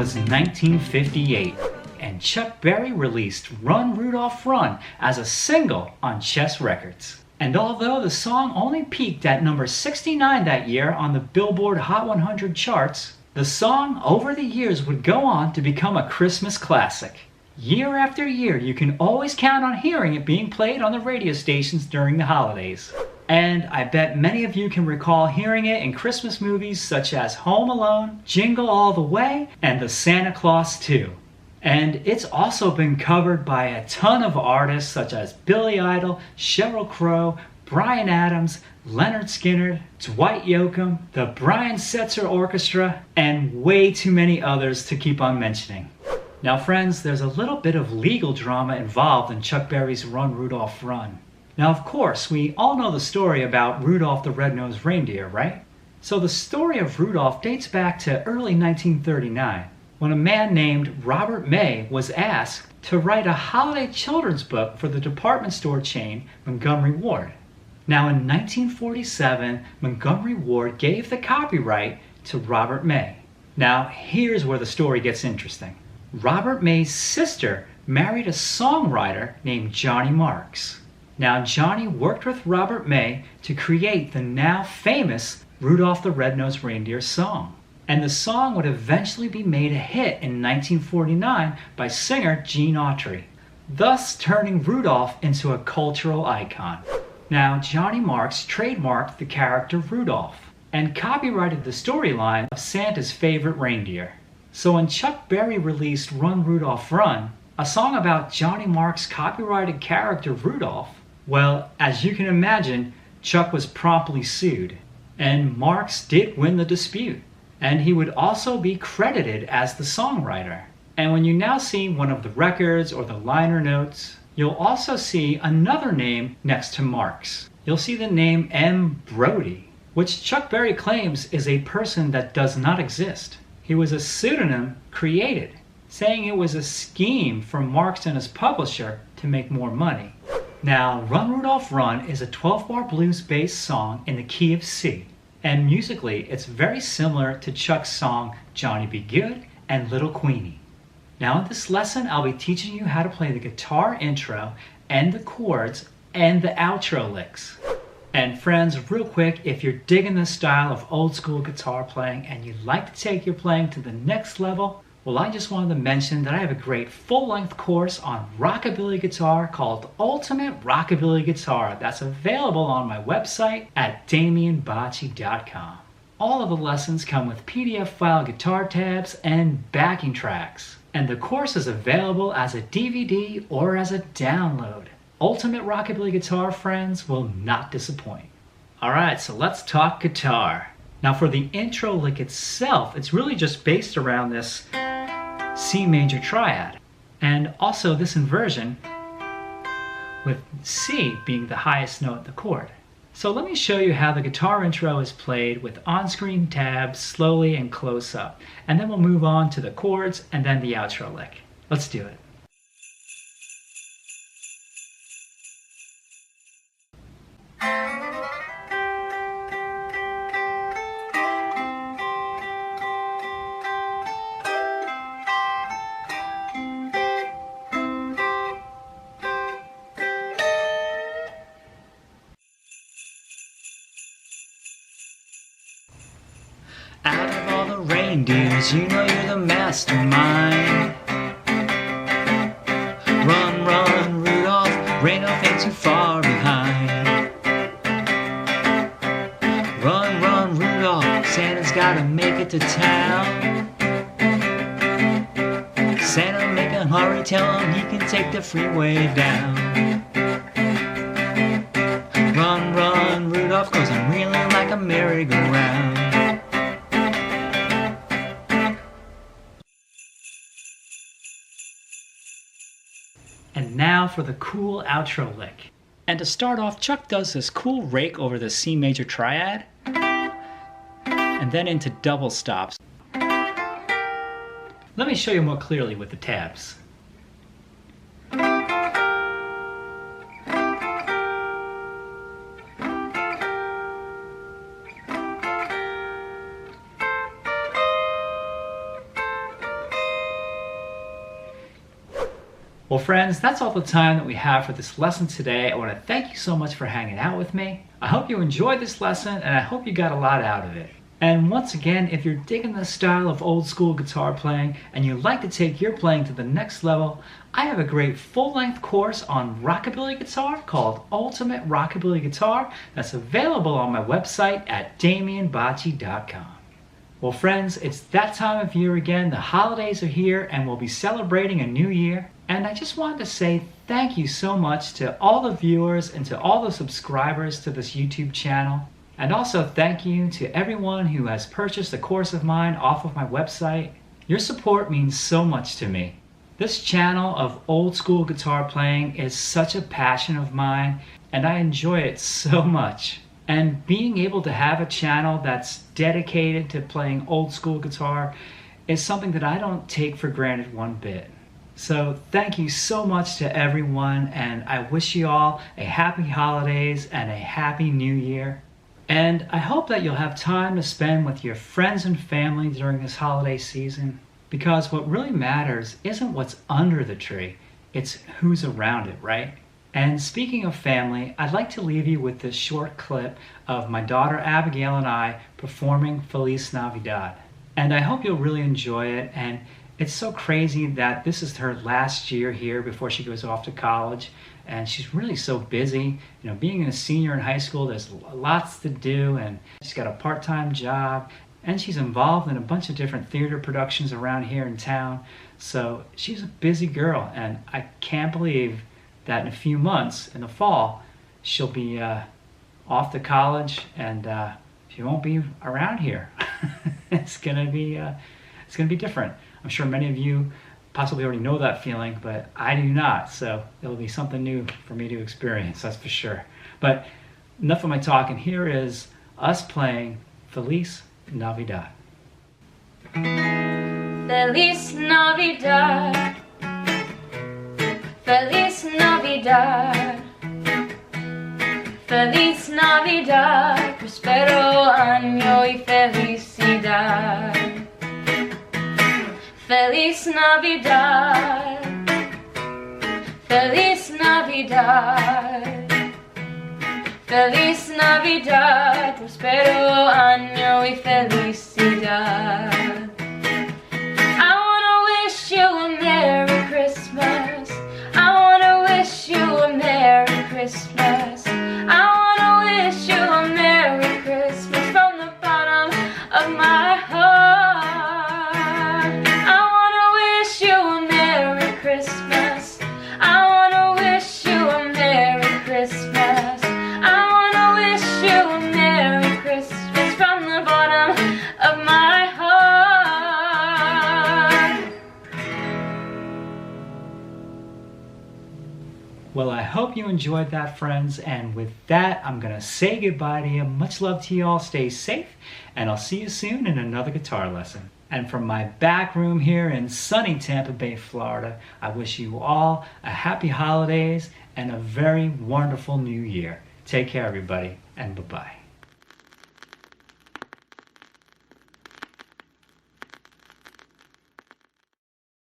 was 1958, and Chuck Berry released Run Rudolph Run as a single on Chess Records. And although the song only peaked at number 69 that year on the Billboard Hot 100 charts, the song over the years would go on to become a Christmas classic. Year after year, you can always count on hearing it being played on the radio stations during the holidays. And I bet many of you can recall hearing it in Christmas movies such as Home Alone, Jingle All the Way, and The Santa Claus 2. And it's also been covered by a ton of artists such as Billy Idol, Sheryl Crow, Bryan Adams, Leonard Skinner, Dwight Yoakam, the Brian Setzer Orchestra, and way too many others to keep on mentioning. Now friends, there's a little bit of legal drama involved in Chuck Berry's Run Rudolph Run. Now of course, we all know the story about Rudolph the Red-Nosed Reindeer, right? So the story of Rudolph dates back to early 1939, when a man named Robert May was asked to write a holiday children's book for the department store chain Montgomery Ward. Now in 1947, Montgomery Ward gave the copyright to Robert May. Now here's where the story gets interesting. Robert May's sister married a songwriter named Johnny Marks. Now Johnny worked with Robert May to create the now famous Rudolph the Red-Nosed Reindeer song. And the song would eventually be made a hit in 1949 by singer Gene Autry, thus turning Rudolph into a cultural icon. Now Johnny Marks trademarked the character Rudolph and copyrighted the storyline of Santa's favorite reindeer. So when Chuck Berry released Run Rudolph Run, a song about Johnny Marks' copyrighted character Rudolph, well, as you can imagine, Chuck was promptly sued, and Marks did win the dispute. And he would also be credited as the songwriter. And when you now see one of the records or the liner notes, you'll also see another name next to Marks. You'll see the name M. Brody, which Chuck Berry claims is a person that does not exist. He was a pseudonym created, saying it was a scheme from Marks and his publisher to make more money. Now, Run Rudolph Run is a 12-bar blues-based song in the key of C. And musically, it's very similar to Chuck's song Johnny Be Good and Little Queenie. Now in this lesson, I'll be teaching you how to play the guitar intro and the chords and the outro licks. And friends, real quick, if you're digging this style of old school guitar playing and you'd like to take your playing to the next level, well, I just wanted to mention that I have a great full-length course on rockabilly guitar called Ultimate Rockabilly Guitar that's available on my website at damianbocci.com. All of the lessons come with PDF file guitar tabs and backing tracks, and the course is available as a DVD or as a download. Ultimate Rockabilly Guitar, friends, will not disappoint. Alright, so let's talk guitar. Now for the intro lick itself, it's really just based around this C major triad, and also this inversion with C being the highest note in the chord. So let me show you how the guitar intro is played with on-screen tabs slowly and close up, and then we'll move on to the chords and then the outro lick. Let's do it. Out of all the reindeers, you know you're the mastermind. Run, run, Rudolph, Rudolph ain't too far behind. Run, run, Rudolph, Santa's gotta make it to town. Santa, make a hurry, tell him he can take the freeway down. Run, run, Rudolph, 'cause I'm reeling like a merry-go-round. And now for the cool outro lick. And to start off, Chuck does this cool rake over the C major triad, and then into double stops. Let me show you more clearly with the tabs. Well, friends, that's all the time that we have for this lesson today. I want to thank you so much for hanging out with me. I hope you enjoyed this lesson, and I hope you got a lot out of it. And once again, if you're digging the style of old school guitar playing and you'd like to take your playing to the next level, I have a great full-length course on rockabilly guitar called Ultimate Rockabilly Guitar that's available on my website at damianbocci.com. Well, friends, it's that time of year again. The holidays are here and we'll be celebrating a new year. And I just wanted to say thank you so much to all the viewers and to all the subscribers to this YouTube channel. And also thank you to everyone who has purchased a course of mine off of my website. Your support means so much to me. This channel of old school guitar playing is such a passion of mine, and I enjoy it so much. And being able to have a channel that's dedicated to playing old school guitar is something that I don't take for granted one bit. So thank you so much to everyone, and I wish you all a happy holidays and a happy new year. And I hope that you'll have time to spend with your friends and family during this holiday season, because what really matters isn't what's under the tree, it's who's around it, right? And speaking of family, I'd like to leave you with this short clip of my daughter Abigail and I performing Feliz Navidad. And I hope you'll really enjoy it. And it's so crazy that this is her last year here before she goes off to college. And she's really so busy. You know, being a senior in high school, there's lots to do, and she's got a part-time job, and she's involved in a bunch of different theater productions around here in town. So she's a busy girl, and I can't believe that in a few months, in the fall, she'll be off to college, and she won't be around here. It's gonna be different. I'm sure many of you possibly already know that feeling, but I do not. So it'll be something new for me to experience, that's for sure. But enough of my talking. Here is us playing Feliz Navidad. Feliz Navidad, Feliz Navidad, Feliz Navidad, prospero año y felicidad. Feliz Navidad, Feliz Navidad, Feliz Navidad, prospero año y felicidad. I wanna wish you a Merry Christmas. I wanna wish you a Merry Christmas. I wanna wish you a Merry Christmas from the bottom of my heart. Christmas. I wanna wish you a Merry Christmas. I wanna wish you a Merry Christmas from the bottom of my heart. Well, I hope you enjoyed that, friends, and with that, I'm gonna say goodbye to you. Much love to you all. Stay safe, and I'll see you soon in another guitar lesson. And from my back room here in sunny Tampa Bay, Florida, I wish you all a happy holidays and a very wonderful new year. Take care, everybody, and bye-bye.